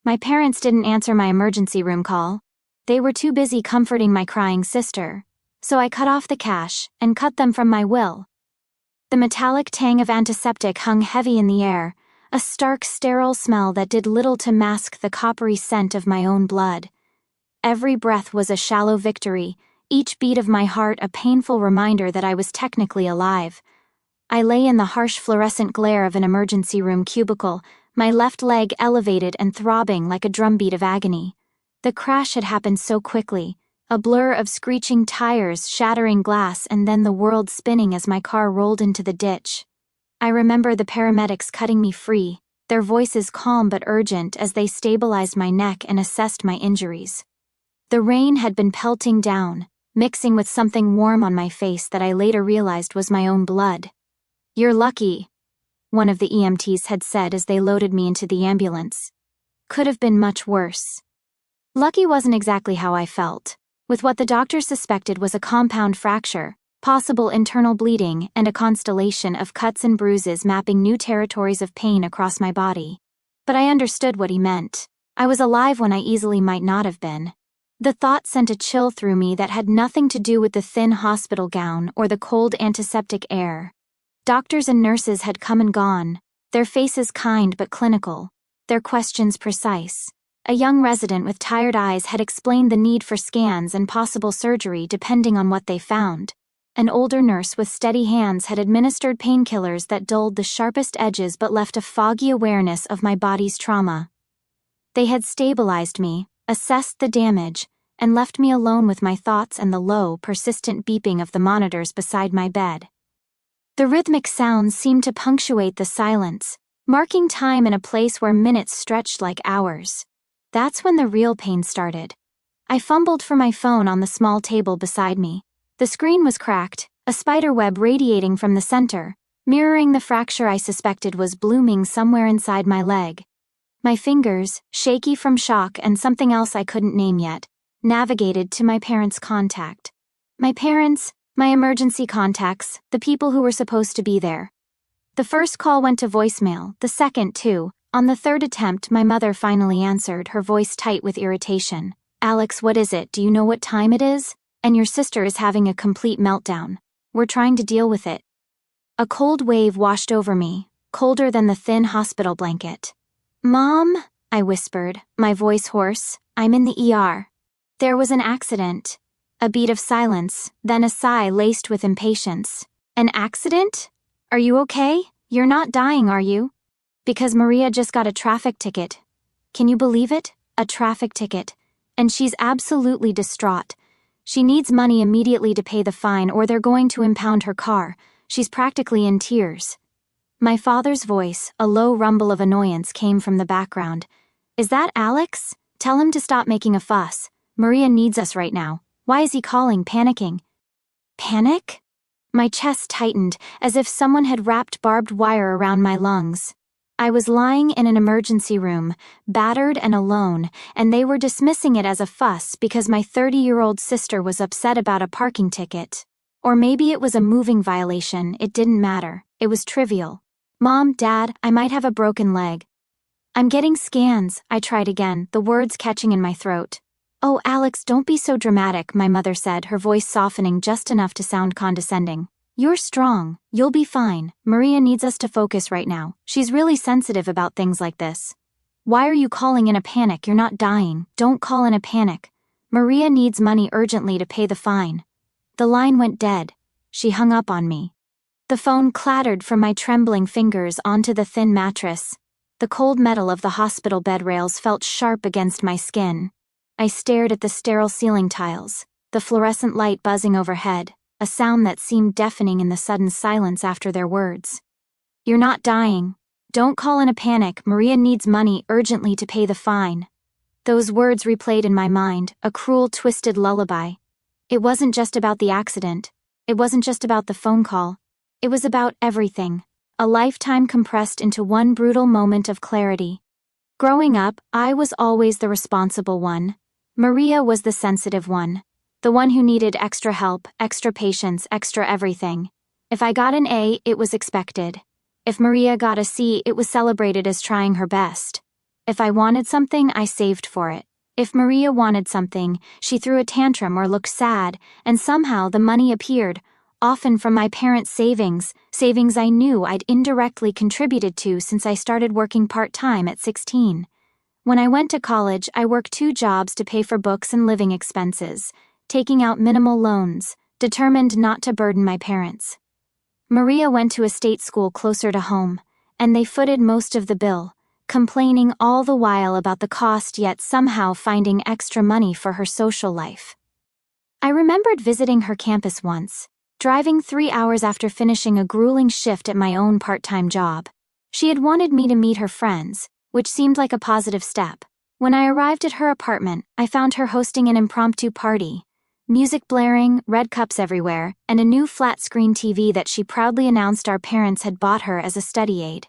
My parents didn't answer my emergency room call. They were too busy comforting my crying sister. So I cut off the cash and cut them from my will. The metallic tang of antiseptic hung heavy in the air, a stark, sterile smell that did little to mask the coppery scent of my own blood. Every breath was a shallow victory, each beat of my heart a painful reminder that I was technically alive. I lay in the harsh fluorescent glare of an emergency room cubicle, my left leg elevated and throbbing like a drumbeat of agony. The crash had happened so quickly, a blur of screeching tires, shattering glass, and then the world spinning as my car rolled into the ditch. I remember the paramedics cutting me free, their voices calm but urgent as they stabilized my neck and assessed my injuries. The rain had been pelting down, mixing with something warm on my face that I later realized was my own blood. "You're lucky," one of the EMTs had said as they loaded me into the ambulance. Could have been much worse. Lucky wasn't exactly how I felt, with what the doctors suspected was a compound fracture, possible internal bleeding, and a constellation of cuts and bruises mapping new territories of pain across my body. But I understood what he meant. I was alive when I easily might not have been. The thought sent a chill through me that had nothing to do with the thin hospital gown or the cold antiseptic air. Doctors and nurses had come and gone, their faces kind but clinical, their questions precise. A young resident with tired eyes had explained the need for scans and possible surgery depending on what they found. An older nurse with steady hands had administered painkillers that dulled the sharpest edges but left a foggy awareness of my body's trauma. They had stabilized me, assessed the damage, and left me alone with my thoughts and the low, persistent beeping of the monitors beside my bed. The rhythmic sounds seemed to punctuate the silence, marking time in a place where minutes stretched like hours. That's when the real pain started. I fumbled for my phone on the small table beside me. The screen was cracked, a spider web radiating from the center, mirroring the fracture I suspected was blooming somewhere inside my leg. My fingers, shaky from shock and something else I couldn't name yet, navigated to my parents' contact. My parents, my emergency contacts, the people who were supposed to be there. The first call went to voicemail, the second too. On the third attempt, my mother finally answered, her voice tight with irritation. "Alex, what is it? Do you know what time it is? And your sister is having a complete meltdown. We're trying to deal with it." A cold wave washed over me, colder than the thin hospital blanket. "Mom," I whispered, my voice hoarse, "I'm in the ER. There was an accident." A beat of silence, then a sigh laced with impatience. "An accident? Are you okay? You're not dying, are you?" "Because Maria just got a traffic ticket." Can you believe it? A traffic ticket. And she's absolutely distraught. She needs money immediately to pay the fine or they're going to impound her car. She's practically in tears. My father's voice, a low rumble of annoyance, came from the background. "Is that Alex? Tell him to stop making a fuss. Maria needs us right now. Why is he calling, panicking?" Panic? My chest tightened, as if someone had wrapped barbed wire around my lungs. I was lying in an emergency room, battered and alone, and they were dismissing it as a fuss because my 30-year-old sister was upset about a parking ticket. Or maybe it was a moving violation, it didn't matter. It was trivial. "Mom, Dad, I might have a broken leg." "I'm getting scans," I tried again, the words catching in my throat. "Oh, Alex, don't be so dramatic," my mother said, her voice softening just enough to sound condescending. "You're strong. You'll be fine. Maria needs us to focus right now. She's really sensitive about things like this." "Why are you calling in a panic? You're not dying. Don't call in a panic. Maria needs money urgently to pay the fine." The line went dead. She hung up on me. The phone clattered from my trembling fingers onto the thin mattress. The cold metal of the hospital bed rails felt sharp against my skin. I stared at the sterile ceiling tiles, the fluorescent light buzzing overhead, a sound that seemed deafening in the sudden silence after their words. "You're not dying. Don't call in a panic. Maria needs money urgently to pay the fine." Those words replayed in my mind, a cruel, twisted lullaby. It wasn't just about the accident. It wasn't just about the phone call. It was about everything. A lifetime compressed into one brutal moment of clarity. Growing up, I was always the responsible one. Maria was the sensitive one. The one who needed extra help, extra patience, extra everything. If I got an A, it was expected. If Maria got a C, it was celebrated as trying her best. If I wanted something, I saved for it. If Maria wanted something, she threw a tantrum or looked sad, and somehow the money appeared, often from my parents' savings I knew I'd indirectly contributed to since I started working part-time at 16. When I went to college, I worked 2 jobs to pay for books and living expenses, taking out minimal loans, determined not to burden my parents. Maria went to a state school closer to home, and they footed most of the bill, complaining all the while about the cost yet somehow finding extra money for her social life. I remembered visiting her campus once, driving 3 hours after finishing a grueling shift at my own part-time job. She had wanted me to meet her friends, which seemed like a positive step. When I arrived at her apartment, I found her hosting an impromptu party. Music blaring, red cups everywhere, and a new flat-screen TV that she proudly announced our parents had bought her as a study aid.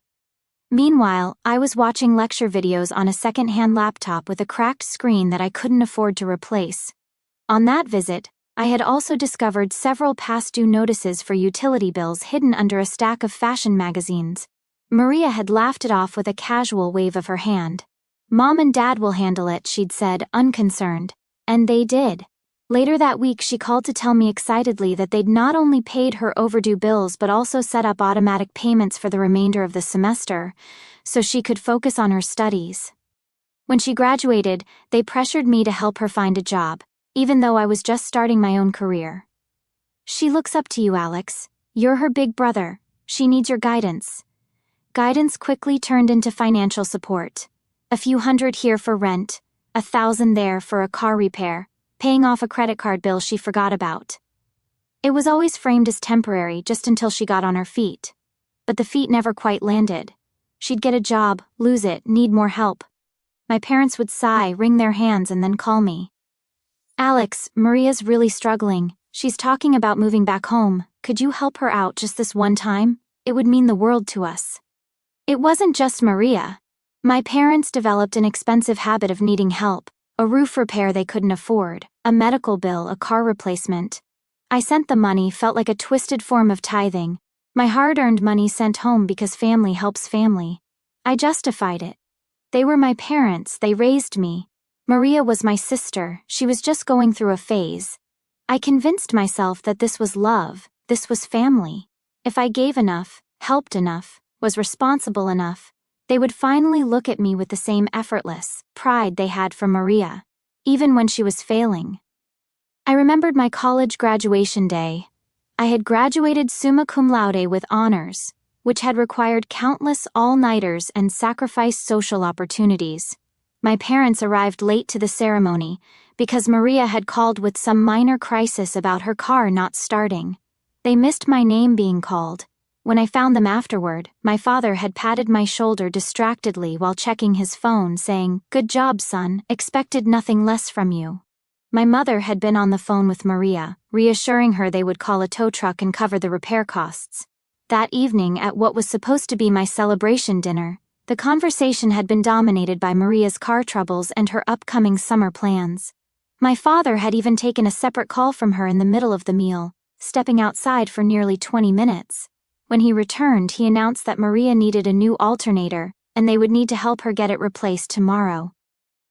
Meanwhile, I was watching lecture videos on a second-hand laptop with a cracked screen that I couldn't afford to replace. On that visit, I had also discovered several past-due notices for utility bills hidden under a stack of fashion magazines. Maria had laughed it off with a casual wave of her hand. "Mom and Dad will handle it," she'd said, unconcerned. And they did. Later that week, she called to tell me excitedly that they'd not only paid her overdue bills but also set up automatic payments for the remainder of the semester, so she could focus on her studies. When she graduated, they pressured me to help her find a job, even though I was just starting my own career. "She looks up to you, Alex. You're her big brother. She needs your guidance." Guidance quickly turned into financial support. A few hundred here for rent, 1,000 there for a car repair, paying off a credit card bill she forgot about. It was always framed as temporary just until she got on her feet. But the feet never quite landed. She'd get a job, lose it, need more help. My parents would sigh, wring their hands, and then call me. "Alex, Maria's really struggling. She's talking about moving back home. Could you help her out just this one time? It would mean the world to us." It wasn't just Maria. My parents developed an expensive habit of needing help. A roof repair they couldn't afford, a medical bill, a car replacement. I sent the money, felt like a twisted form of tithing. My hard-earned money sent home because family helps family. I justified it. They were my parents, they raised me. Maria was my sister, she was just going through a phase. I convinced myself that this was love, this was family. If I gave enough, helped enough, was responsible enough, they would finally look at me with the same effortless pride they had for Maria, even when she was failing. I remembered my college graduation day. I had graduated summa cum laude with honors, which had required countless all-nighters and sacrificed social opportunities. My parents arrived late to the ceremony because Maria had called with some minor crisis about her car not starting. They missed my name being called. When I found them afterward, my father had patted my shoulder distractedly while checking his phone, saying, "Good job, son, expected nothing less from you." My mother had been on the phone with Maria, reassuring her they would call a tow truck and cover the repair costs. That evening, at what was supposed to be my celebration dinner, the conversation had been dominated by Maria's car troubles and her upcoming summer plans. My father had even taken a separate call from her in the middle of the meal, stepping outside for nearly 20 minutes. When he returned, he announced that Maria needed a new alternator, and they would need to help her get it replaced tomorrow.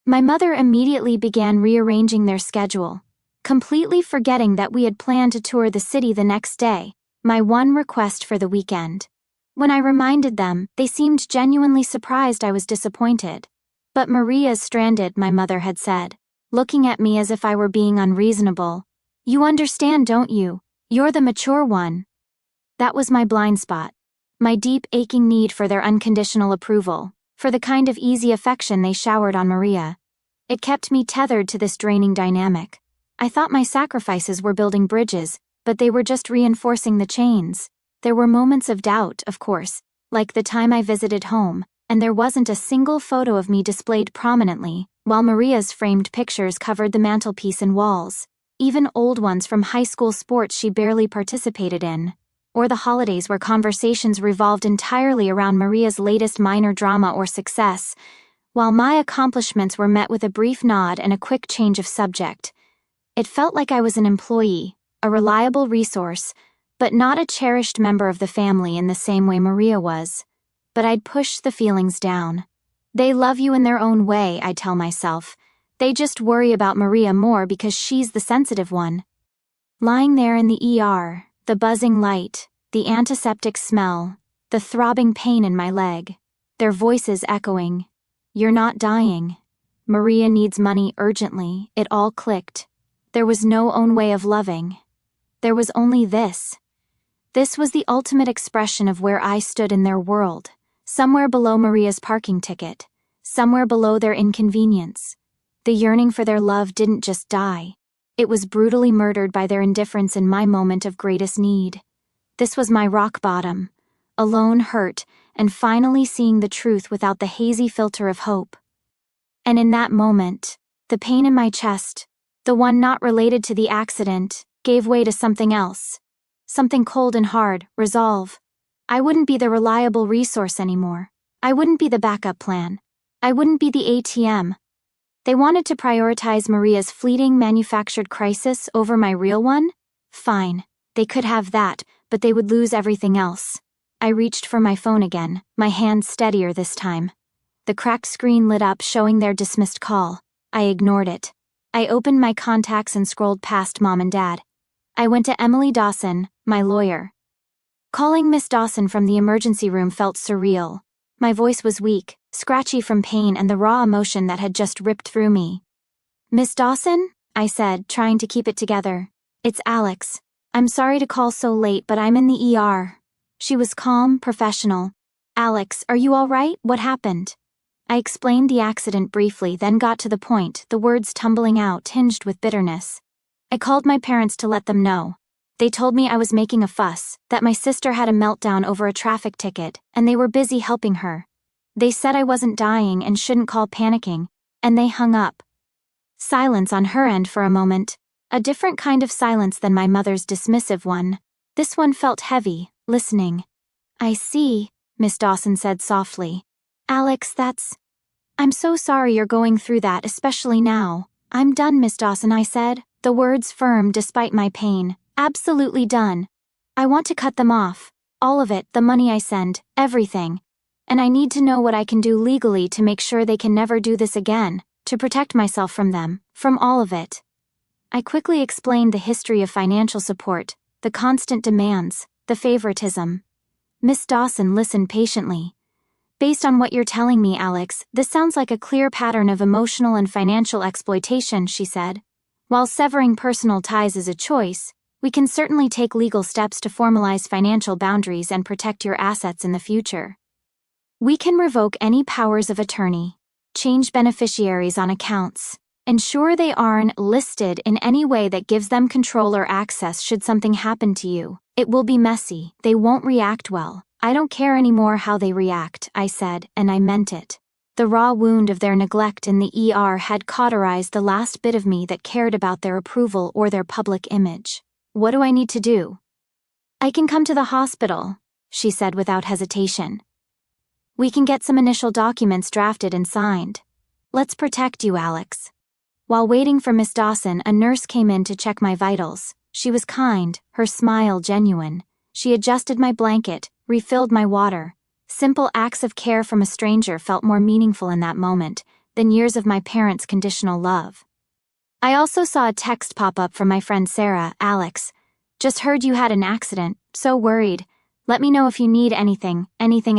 My mother immediately began rearranging their schedule, completely forgetting that we had planned to tour the city the next day, my one request for the weekend. When I reminded them, they seemed genuinely surprised I was disappointed. "But Maria's stranded," my mother had said, looking at me as if I were being unreasonable. "You understand, don't you? You're the mature one." That was my blind spot. My deep, aching need for their unconditional approval, for the kind of easy affection they showered on Maria. It kept me tethered to this draining dynamic. I thought my sacrifices were building bridges, but they were just reinforcing the chains. There were moments of doubt, of course, like the time I visited home, and there wasn't a single photo of me displayed prominently, while Maria's framed pictures covered the mantelpiece and walls, even old ones from high school sports she barely participated in, or the holidays where conversations revolved entirely around Maria's latest minor drama or success, while my accomplishments were met with a brief nod and a quick change of subject. It felt like I was an employee, a reliable resource, but not a cherished member of the family in the same way Maria was. But I'd pushed the feelings down. They love you in their own way, I tell myself. They just worry about Maria more because she's the sensitive one. Lying there in the ER, the buzzing light, the antiseptic smell, the throbbing pain in my leg, their voices echoing. You're not dying. Maria needs money urgently. It all clicked. There was no own way of loving. There was only this. This was the ultimate expression of where I stood in their world, somewhere below Maria's parking ticket, somewhere below their inconvenience. The yearning for their love didn't just die. It was brutally murdered by their indifference in my moment of greatest need. This was my rock bottom, alone, hurt, and finally seeing the truth without the hazy filter of hope. And in that moment, the pain in my chest, the one not related to the accident, gave way to something else. Something cold and hard, resolve. I wouldn't be the reliable resource anymore. I wouldn't be the backup plan. I wouldn't be the ATM. They wanted to prioritize Maria's fleeting manufactured crisis over my real one? Fine, they could have that, but they would lose everything else. I reached for my phone again, my hand steadier this time. The cracked screen lit up showing their dismissed call. I ignored it. I opened my contacts and scrolled past Mom and Dad. I went to Emily Dawson, my lawyer. Calling Miss Dawson from the emergency room felt surreal. My voice was weak, scratchy from pain and the raw emotion that had just ripped through me. Miss Dawson? I said, trying to keep it together. It's Alex. I'm sorry to call so late, but I'm in the ER. She was calm, professional. Alex, are you all right? What happened? I explained the accident briefly, then got to the point, the words tumbling out, tinged with bitterness. I called my parents to let them know. They told me I was making a fuss, that my sister had a meltdown over a traffic ticket, and they were busy helping her. They said I wasn't dying and shouldn't call panicking, and they hung up. Silence on her end for a moment, a different kind of silence than my mother's dismissive one. This one felt heavy, listening. I see, Miss Dawson said softly. Alex, I'm so sorry you're going through that, especially now. I'm done, Miss Dawson, I said, the words firm despite my pain. Absolutely done. I want to cut them off. All of it, the money I send, everything. And I need to know what I can do legally to make sure they can never do this again, to protect myself from them, from all of it. I quickly explained the history of financial support, the constant demands, the favoritism. Miss Dawson listened patiently. Based on what you're telling me, Alex, this sounds like a clear pattern of emotional and financial exploitation, she said. While severing personal ties is a choice, we can certainly take legal steps to formalize financial boundaries and protect your assets in the future. We can revoke any powers of attorney, change beneficiaries on accounts, ensure they aren't listed in any way that gives them control or access should something happen to you. It will be messy, they won't react well. I don't care anymore how they react, I said, and I meant it. The raw wound of their neglect in the ER had cauterized the last bit of me that cared about their approval or their public image. What do I need to do? I can come to the hospital, she said without hesitation. We can get some initial documents drafted and signed. Let's protect you, Alex. While waiting for Miss Dawson, a nurse came in to check my vitals. She was kind, her smile genuine. She adjusted my blanket, refilled my water. Simple acts of care from a stranger felt more meaningful in that moment than years of my parents' conditional love. I also saw a text pop up from my friend Sarah. Alex, just heard you had an accident, so worried. Let me know if you need anything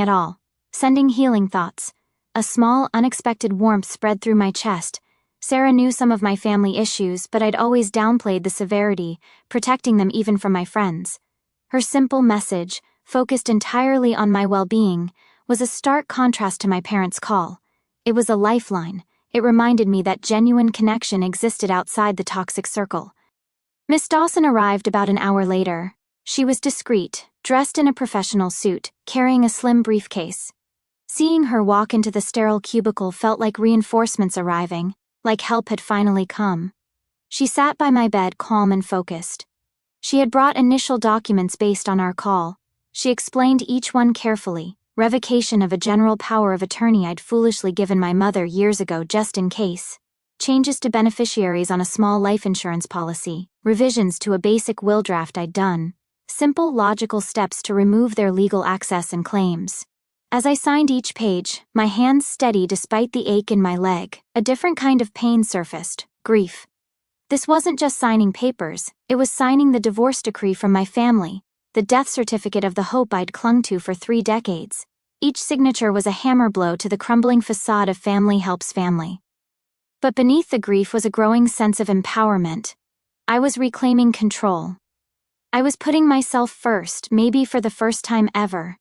at all. Sending healing thoughts. A small, unexpected warmth spread through my chest. Sarah knew some of my family issues, but I'd always downplayed the severity, protecting them even from my friends. Her simple message, focused entirely on my well-being, was a stark contrast to my parents' call. It was a lifeline. It reminded me that genuine connection existed outside the toxic circle. Miss Dawson arrived about an hour later. She was discreet, dressed in a professional suit, carrying a slim briefcase. Seeing her walk into the sterile cubicle felt like reinforcements arriving, like help had finally come. She sat by my bed calm and focused. She had brought initial documents based on our call. She explained each one carefully. Revocation of a general power of attorney I'd foolishly given my mother years ago just in case. Changes to beneficiaries on a small life insurance policy. Revisions to a basic will draft I'd done. Simple, logical steps to remove their legal access and claims. As I signed each page, my hands steady despite the ache in my leg, a different kind of pain surfaced: grief. This wasn't just signing papers, it was signing the divorce decree from my family, the death certificate of the hope I'd clung to for 3 decades. Each signature was a hammer blow to the crumbling facade of family helps family. But beneath the grief was a growing sense of empowerment. I was reclaiming control. I was putting myself first, maybe for the first time ever.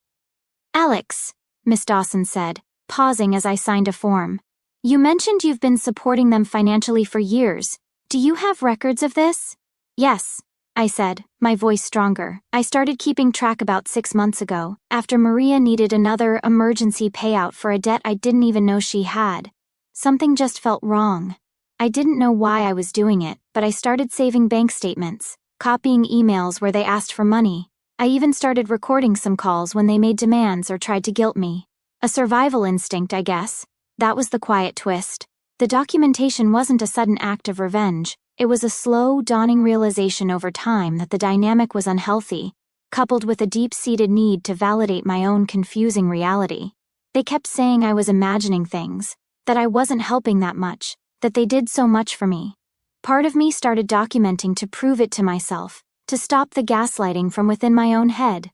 "Alex," Miss Dawson said, pausing as I signed a form. "You mentioned you've been supporting them financially for years. Do you have records of this?" "Yes," I said, my voice stronger. "I started keeping track about 6 months ago, after Maria needed another emergency payout for a debt I didn't even know she had. Something just felt wrong. I didn't know why I was doing it, but I started saving bank statements, copying emails where they asked for money. I even started recording some calls when they made demands or tried to guilt me. A survival instinct, I guess." That was the quiet twist. The documentation wasn't a sudden act of revenge. It was a slow, dawning realization over time that the dynamic was unhealthy, coupled with a deep-seated need to validate my own confusing reality. They kept saying I was imagining things, that I wasn't helping that much, that they did so much for me. Part of me started documenting to prove it to myself, to stop the gaslighting from within my own head.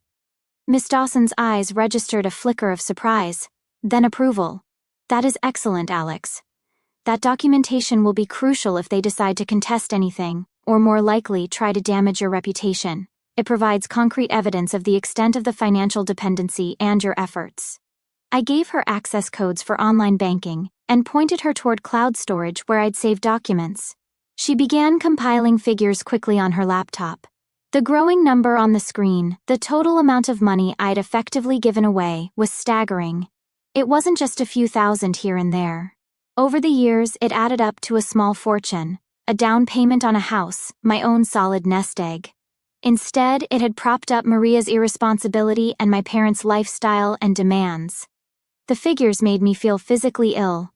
Miss Dawson's eyes registered a flicker of surprise, then approval. "That is excellent, Alex. That documentation will be crucial if they decide to contest anything, or more likely try to damage your reputation. It provides concrete evidence of the extent of the financial dependency and your efforts." I gave her access codes for online banking and pointed her toward cloud storage where I'd saved documents. She began compiling figures quickly on her laptop. The growing number on the screen, the total amount of money I'd effectively given away, was staggering. It wasn't just a few thousand here and there. Over the years, it added up to a small fortune, a down payment on a house, my own solid nest egg. Instead, it had propped up Maria's irresponsibility and my parents' lifestyle and demands. The figures made me feel physically ill.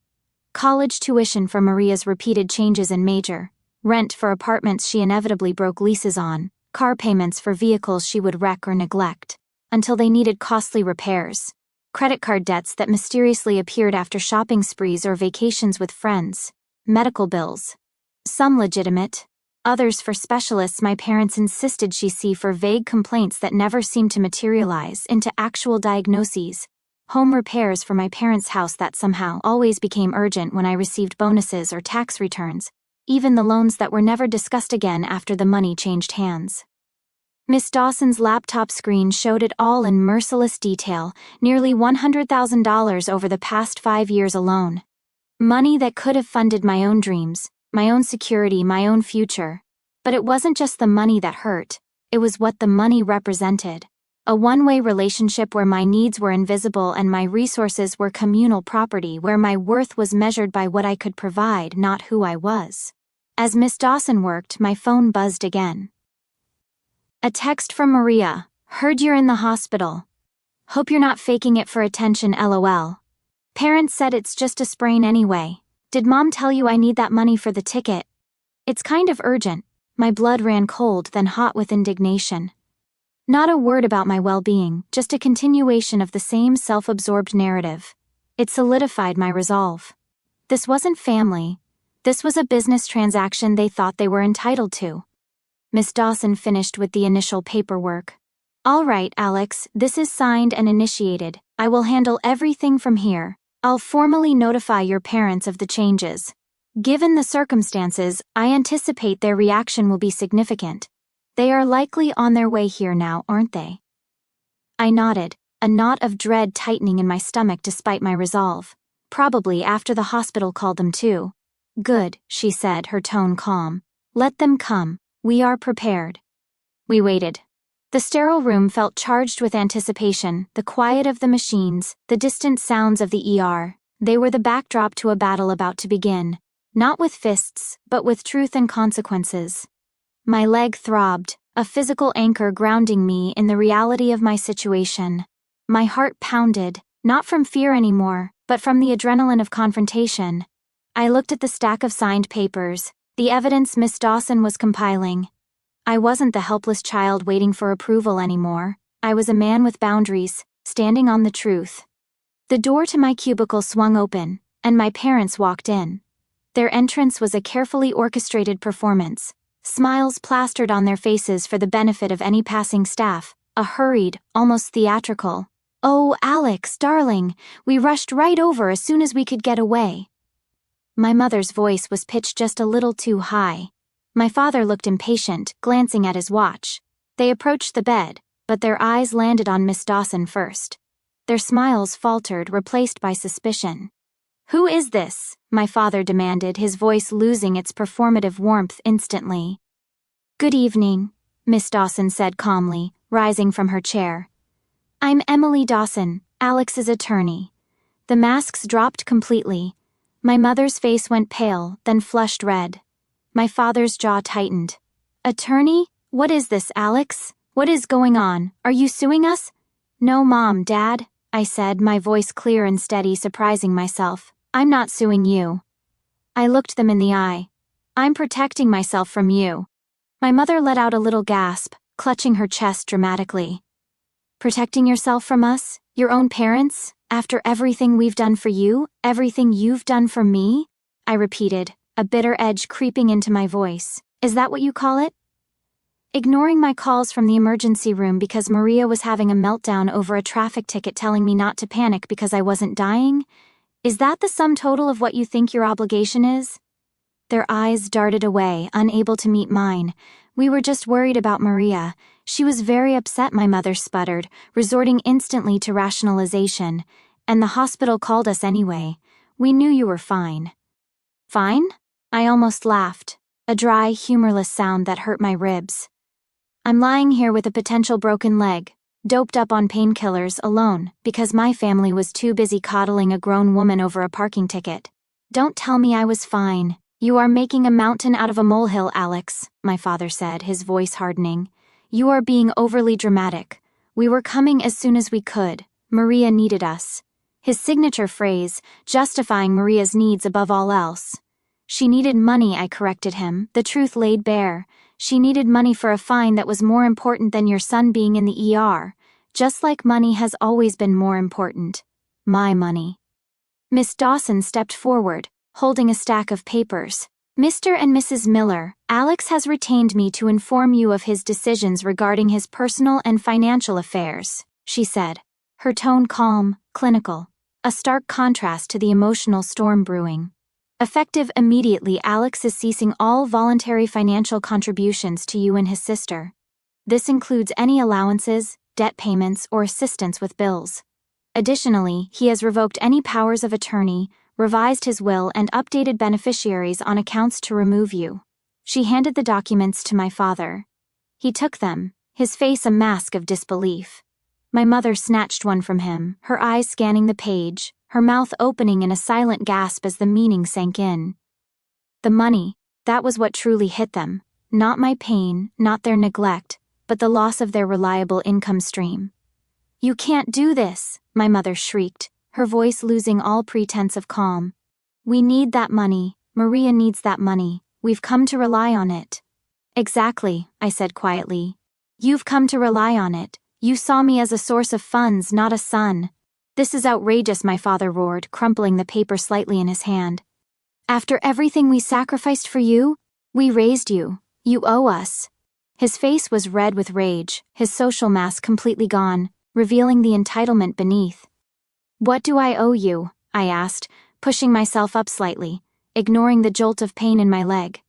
College tuition for Maria's repeated changes in major, rent for apartments she inevitably broke leases on, car payments for vehicles she would wreck or neglect, until they needed costly repairs. Credit card debts that mysteriously appeared after shopping sprees or vacations with friends, medical bills. Some legitimate, others for specialists my parents insisted she see for vague complaints that never seemed to materialize into actual diagnoses. Home repairs for my parents' house that somehow always became urgent when I received bonuses or tax returns, even the loans that were never discussed again after the money changed hands. Miss Dawson's laptop screen showed it all in merciless detail, nearly $100,000 over the past 5 years alone. Money that could have funded my own dreams, my own security, my own future. But it wasn't just the money that hurt, it was what the money represented. A one-way relationship where my needs were invisible and my resources were communal property, where my worth was measured by what I could provide, not who I was. As Miss Dawson worked, my phone buzzed again. A text from Maria. "Heard you're in the hospital. Hope you're not faking it for attention, LOL. Parents said it's just a sprain anyway. Did Mom tell you I need that money for the ticket? It's kind of urgent." My blood ran cold, then hot with indignation. Not a word about my well-being, just a continuation of the same self-absorbed narrative. It solidified my resolve. This wasn't family. This was a business transaction they thought they were entitled to. Miss Dawson finished with the initial paperwork. "All right, Alex, this is signed and initiated. I will handle everything from here. I'll formally notify your parents of the changes. Given the circumstances, I anticipate their reaction will be significant. They are likely on their way here now, aren't they?" I nodded, a knot of dread tightening in my stomach despite my resolve. "Probably after the hospital called them too." "Good," she said, her tone calm. "Let them come. We are prepared." We waited. The sterile room felt charged with anticipation, the quiet of the machines, the distant sounds of the ER. They were the backdrop to a battle about to begin, not with fists, but with truth and consequences. My leg throbbed, a physical anchor grounding me in the reality of my situation. My heart pounded, not from fear anymore, but from the adrenaline of confrontation. I looked at the stack of signed papers, the evidence Miss Dawson was compiling. I wasn't the helpless child waiting for approval anymore. I was a man with boundaries, standing on the truth. The door to my cubicle swung open, and my parents walked in. Their entrance was a carefully orchestrated performance, smiles plastered on their faces for the benefit of any passing staff, a hurried, almost theatrical, "Oh, Alex, darling, we rushed right over as soon as we could get away." My mother's voice was pitched just a little too high. My father looked impatient, glancing at his watch. They approached the bed, but their eyes landed on Miss Dawson first. Their smiles faltered, replaced by suspicion. "Who is this?" my father demanded, his voice losing its performative warmth instantly. "Good evening," Miss Dawson said calmly, rising from her chair. "I'm Emily Dawson, Alex's attorney." The masks dropped completely. My mother's face went pale, then flushed red. My father's jaw tightened. "Attorney? What is this, Alex? What is going on? Are you suing us?" "No, Mom, Dad," I said, my voice clear and steady, surprising myself. "I'm not suing you." I looked them in the eye. "I'm protecting myself from you." My mother let out a little gasp, clutching her chest dramatically. "Protecting yourself from us? Your own parents? After everything we've done for you? Everything you've done for me?" I repeated, a bitter edge creeping into my voice. "Is that what you call it?" Ignoring my calls from the emergency room because Maria was having a meltdown over a traffic ticket telling me not to panic because I wasn't dying? Is that the sum total of what you think your obligation is? Their eyes darted away, unable to meet mine. "We were just worried about Maria. She was very upset," my mother sputtered, resorting instantly to rationalization. "And the hospital called us anyway. We knew you were fine." "Fine?" I almost laughed, a dry, humorless sound that hurt my ribs. "I'm lying here with a potential broken leg, doped up on painkillers, alone, because my family was too busy coddling a grown woman over a parking ticket. Don't tell me I was fine. You are making a mountain out of a molehill, Alex," my father said, his voice hardening. "You are being overly dramatic. We were coming as soon as we could. Maria needed us." His signature phrase, justifying Maria's needs above all else. "She needed money," I corrected him, the truth laid bare. "She needed money for a fine that was more important than your son being in the ER. Just like money has always been more important. My money." Miss Dawson stepped forward, holding a stack of papers. "Mr. and Mrs. Miller, Alex has retained me to inform you of his decisions regarding his personal and financial affairs," she said, her tone calm, clinical, a stark contrast to the emotional storm brewing. "Effective immediately, Alex is ceasing all voluntary financial contributions to you and his sister. This includes any allowances, debt payments, or assistance with bills. Additionally, he has revoked any powers of attorney, revised his will, and updated beneficiaries on accounts to remove you." She handed the documents to my father. He took them, his face a mask of disbelief. My mother snatched one from him, her eyes scanning the page, her mouth opening in a silent gasp as the meaning sank in. The money, that was what truly hit them. Not my pain, not their neglect, but the loss of their reliable income stream. "You can't do this," my mother shrieked, her voice losing all pretense of calm. "We need that money. Maria needs that money. We've come to rely on it." "Exactly," I said quietly. "You've come to rely on it. You saw me as a source of funds, not a son." "This is outrageous," my father roared, crumpling the paper slightly in his hand. "After everything we sacrificed for you? We raised you. You owe us." His face was red with rage, his social mask completely gone, revealing the entitlement beneath. "What do I owe you?" I asked, pushing myself up slightly, ignoring the jolt of pain in my leg.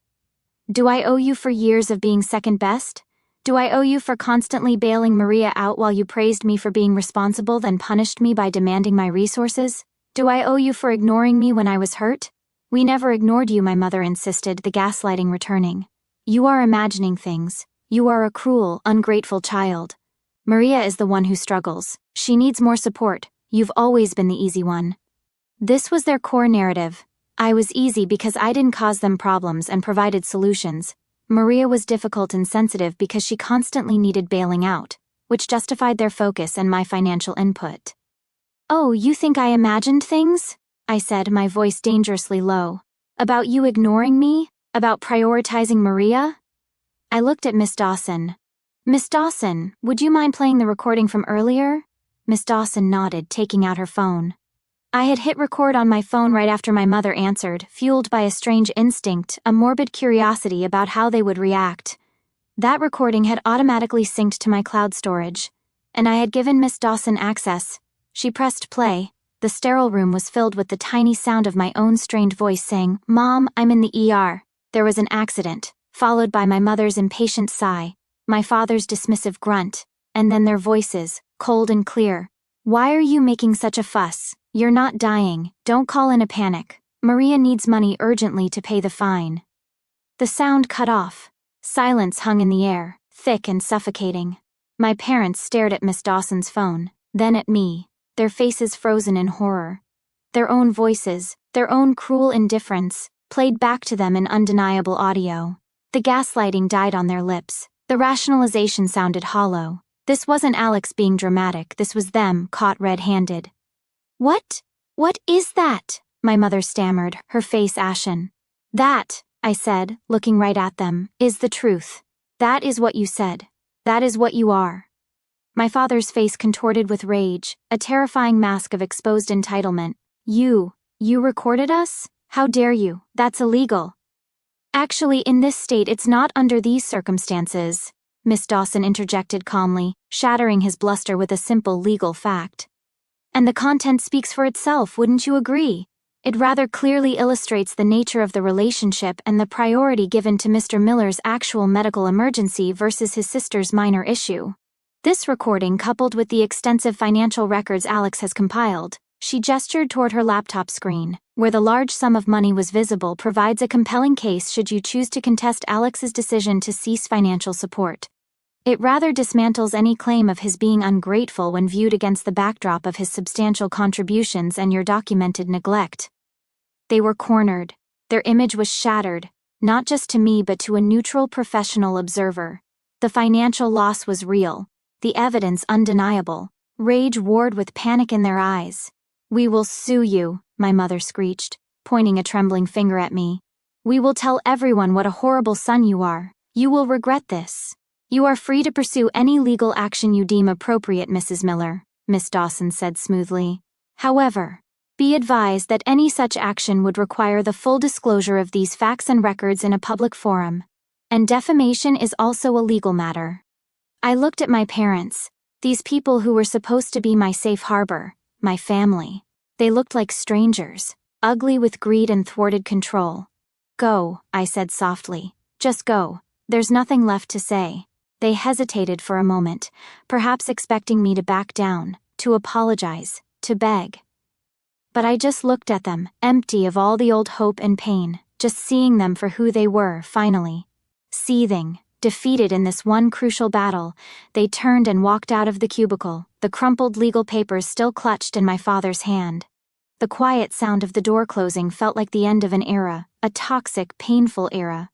"Do I owe you for years of being second best? Do I owe you for constantly bailing Maria out while you praised me for being responsible, then punished me by demanding my resources? Do I owe you for ignoring me when I was hurt?" "We never ignored you," my mother insisted, the gaslighting returning. "You are imagining things. You are a cruel, ungrateful child. Maria is the one who struggles. She needs more support. You've always been the easy one." This was their core narrative. I was easy because I didn't cause them problems and provided solutions. Maria was difficult and sensitive because she constantly needed bailing out, which justified their focus and my financial input. "Oh, you think I imagined things?" I said, my voice dangerously low. "About you ignoring me? About prioritizing Maria?" I looked at Miss Dawson. "Miss Dawson, would you mind playing the recording from earlier?" Miss Dawson nodded, taking out her phone. I had hit record on my phone right after my mother answered, fueled by a strange instinct, a morbid curiosity about how they would react. That recording had automatically synced to my cloud storage, and I had given Miss Dawson access. She pressed play. The sterile room was filled with the tiny sound of my own strained voice saying, "Mom, I'm in the ER. There was an accident," followed by my mother's impatient sigh, my father's dismissive grunt, and then their voices, cold and clear. "Why are you making such a fuss? You're not dying. Don't call in a panic. Maria needs money urgently to pay the fine." The sound cut off. Silence hung in the air, thick and suffocating. My parents stared at Miss Dawson's phone, then at me, their faces frozen in horror. Their own voices, their own cruel indifference, played back to them in undeniable audio. The gaslighting died on their lips. The rationalization sounded hollow. This wasn't Alex being dramatic, this was them caught red-handed. What is that?" my mother stammered, her face ashen. "That," I said, looking right at them, "is the truth. That is what you said. That is what you are." My father's face contorted with rage, a terrifying mask of exposed entitlement. You recorded us? How dare you? That's illegal." "Actually, in this state it's not under these circumstances," Miss Dawson interjected calmly, shattering his bluster with a simple legal fact. "And the content speaks for itself, wouldn't you agree? It rather clearly illustrates the nature of the relationship and the priority given to Mr. Miller's actual medical emergency versus his sister's minor issue. This recording, coupled with the extensive financial records Alex has compiled," she gestured toward her laptop screen, where the large sum of money was visible, "provides a compelling case should you choose to contest Alex's decision to cease financial support. It rather dismantles any claim of his being ungrateful when viewed against the backdrop of his substantial contributions and your documented neglect." They were cornered. Their image was shattered, not just to me but to a neutral professional observer. The financial loss was real, the evidence undeniable. Rage warred with panic in their eyes. "We will sue you," my mother screeched, pointing a trembling finger at me. "We will tell everyone what a horrible son you are. You will regret this. You are free to pursue any legal action you deem appropriate, Mrs. Miller," Miss Dawson said smoothly. "However, be advised that any such action would require the full disclosure of these facts and records in a public forum. And defamation is also a legal matter." I looked at my parents, these people who were supposed to be my safe harbor, my family. They looked like strangers, ugly with greed and thwarted control. "Go," I said softly. "Just go. There's nothing left to say." They hesitated for a moment, perhaps expecting me to back down, to apologize, to beg. But I just looked at them, empty of all the old hope and pain, just seeing them for who they were, finally. Seething, defeated in this one crucial battle, they turned and walked out of the cubicle, the crumpled legal papers still clutched in my father's hand. The quiet sound of the door closing felt like the end of an era, a toxic, painful era.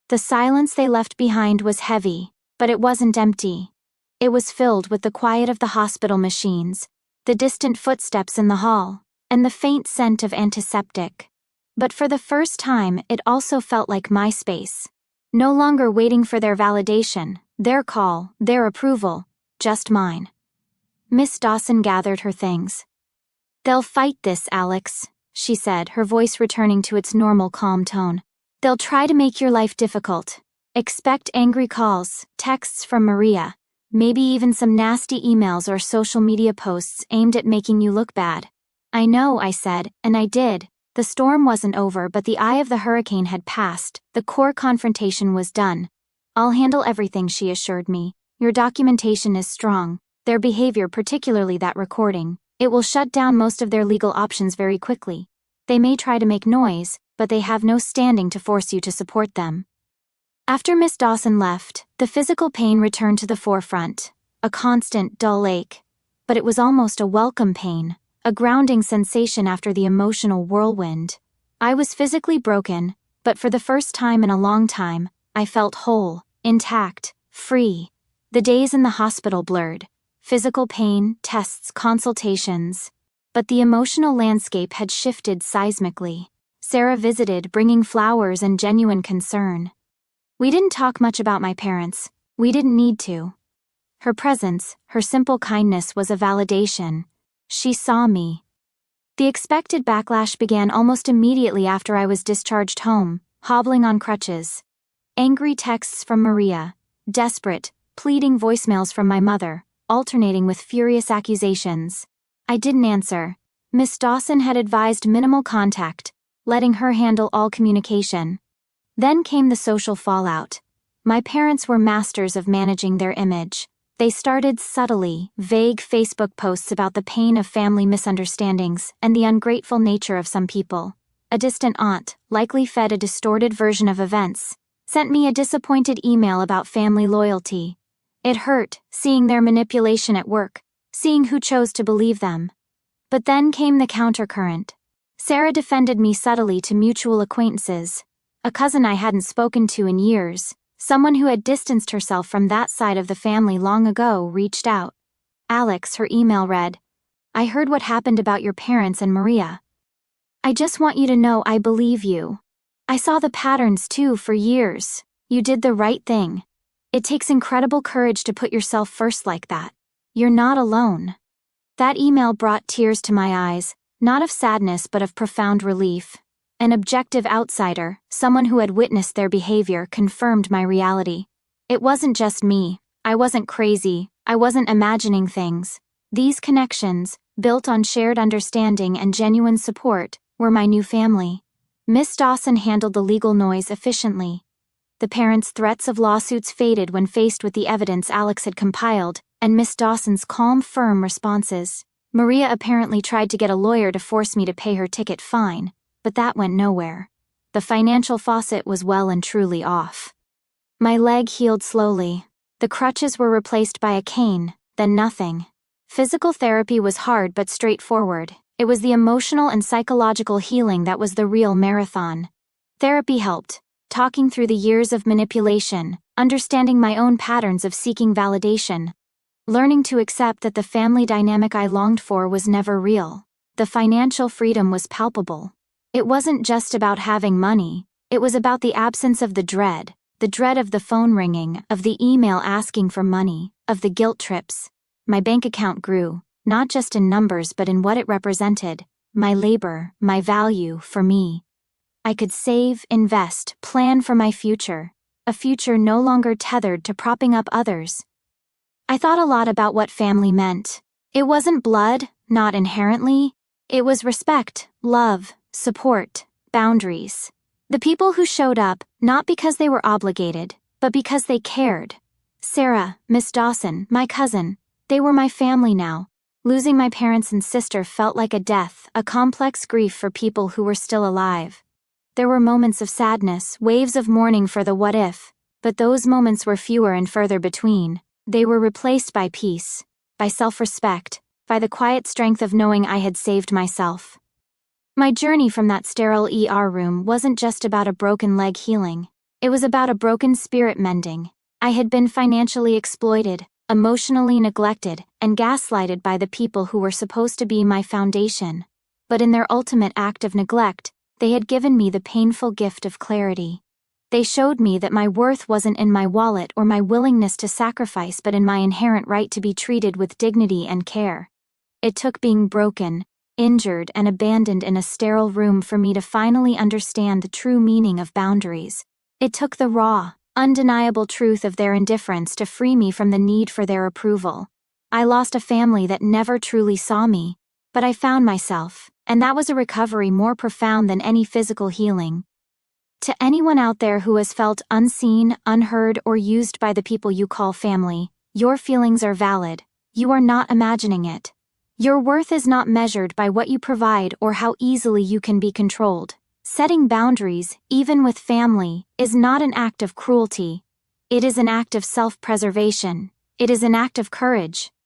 The silence they left behind was heavy, but it wasn't empty. It was filled with the quiet of the hospital machines, the distant footsteps in the hall, and the faint scent of antiseptic. But for the first time, it also felt like my space. No longer waiting for their validation, their call, their approval, just mine. Miss Dawson gathered her things. "They'll fight this, Alex," she said, her voice returning to its normal calm tone. "They'll try to make your life difficult. Expect angry calls, texts from Maria, maybe even some nasty emails or social media posts aimed at making you look bad." "I know," I said, and I did. The storm wasn't over, but the eye of the hurricane had passed. The core confrontation was done. "I'll handle everything," she assured me. "Your documentation is strong. Their behavior, particularly that recording, it will shut down most of their legal options very quickly. They may try to make noise, but they have no standing to force you to support them." After Miss Dawson left, the physical pain returned to the forefront, a constant, dull ache. But it was almost a welcome pain. A grounding sensation after the emotional whirlwind. I was physically broken, but for the first time in a long time, I felt whole, intact, free. The days in the hospital blurred. Physical pain, tests, consultations. But the emotional landscape had shifted seismically. Sarah visited, bringing flowers and genuine concern. We didn't talk much about my parents. We didn't need to. Her presence, her simple kindness was a validation. She saw me. The expected backlash began almost immediately after I was discharged home, hobbling on crutches. Angry texts from Maria, desperate, pleading voicemails from my mother, alternating with furious accusations. I didn't answer. Miss Dawson had advised minimal contact, letting her handle all communication. Then came the social fallout. My parents were masters of managing their image. They started subtly, vague Facebook posts about the pain of family misunderstandings and the ungrateful nature of some people. A distant aunt, likely fed a distorted version of events, sent me a disappointed email about family loyalty. It hurt, seeing their manipulation at work, seeing who chose to believe them. But then came the countercurrent. Sarah defended me subtly to mutual acquaintances. A cousin I hadn't spoken to in years, someone who had distanced herself from that side of the family long ago, reached out. Alex, her email read, "I heard what happened about your parents and Maria. I just want you to know I believe you. I saw the patterns too for years. You did the right thing. It takes incredible courage to put yourself first like that. You're not alone." That email brought tears to my eyes, not of sadness but of profound relief. An objective outsider, someone who had witnessed their behavior, confirmed my reality. It wasn't just me. I wasn't crazy. I wasn't imagining things. These connections, built on shared understanding and genuine support, were my new family. Miss Dawson handled the legal noise efficiently. The parents' threats of lawsuits faded when faced with the evidence Alex had compiled, and Miss Dawson's calm, firm responses. Maria apparently tried to get a lawyer to force me to pay her ticket fine, but that went nowhere. The financial faucet was well and truly off. My leg healed slowly. The crutches were replaced by a cane, then nothing. Physical therapy was hard but straightforward. It was the emotional and psychological healing that was the real marathon. Therapy helped, talking through the years of manipulation, understanding my own patterns of seeking validation, learning to accept that the family dynamic I longed for was never real. The financial freedom was palpable. It wasn't just about having money, it was about the absence of the dread of the phone ringing, of the email asking for money, of the guilt trips. My bank account grew, not just in numbers but in what it represented, my labor, my value, for me. I could save, invest, plan for my future, a future no longer tethered to propping up others. I thought a lot about what family meant. It wasn't blood, not inherently. It was respect, love, support, boundaries. The people who showed up, not because they were obligated, but because they cared. Sarah, Miss Dawson, my cousin, they were my family now. Losing my parents and sister felt like a death, a complex grief for people who were still alive. There were moments of sadness, waves of mourning for the what if, but those moments were fewer and further between. They were replaced by peace, by self-respect, by the quiet strength of knowing I had saved myself. My journey from that sterile ER room wasn't just about a broken leg healing. It was about a broken spirit mending. I had been financially exploited, emotionally neglected, and gaslighted by the people who were supposed to be my foundation. But in their ultimate act of neglect, they had given me the painful gift of clarity. They showed me that my worth wasn't in my wallet or my willingness to sacrifice but in my inherent right to be treated with dignity and care. It took being broken, injured, and abandoned in a sterile room for me to finally understand the true meaning of boundaries. It took the raw, undeniable truth of their indifference to free me from the need for their approval. I lost a family that never truly saw me, but I found myself, and that was a recovery more profound than any physical healing. To anyone out there who has felt unseen, unheard, or used by the people you call family, your feelings are valid. You are not imagining it. Your worth is not measured by what you provide or how easily you can be controlled. Setting boundaries, even with family, is not an act of cruelty. It is an act of self-preservation. It is an act of courage.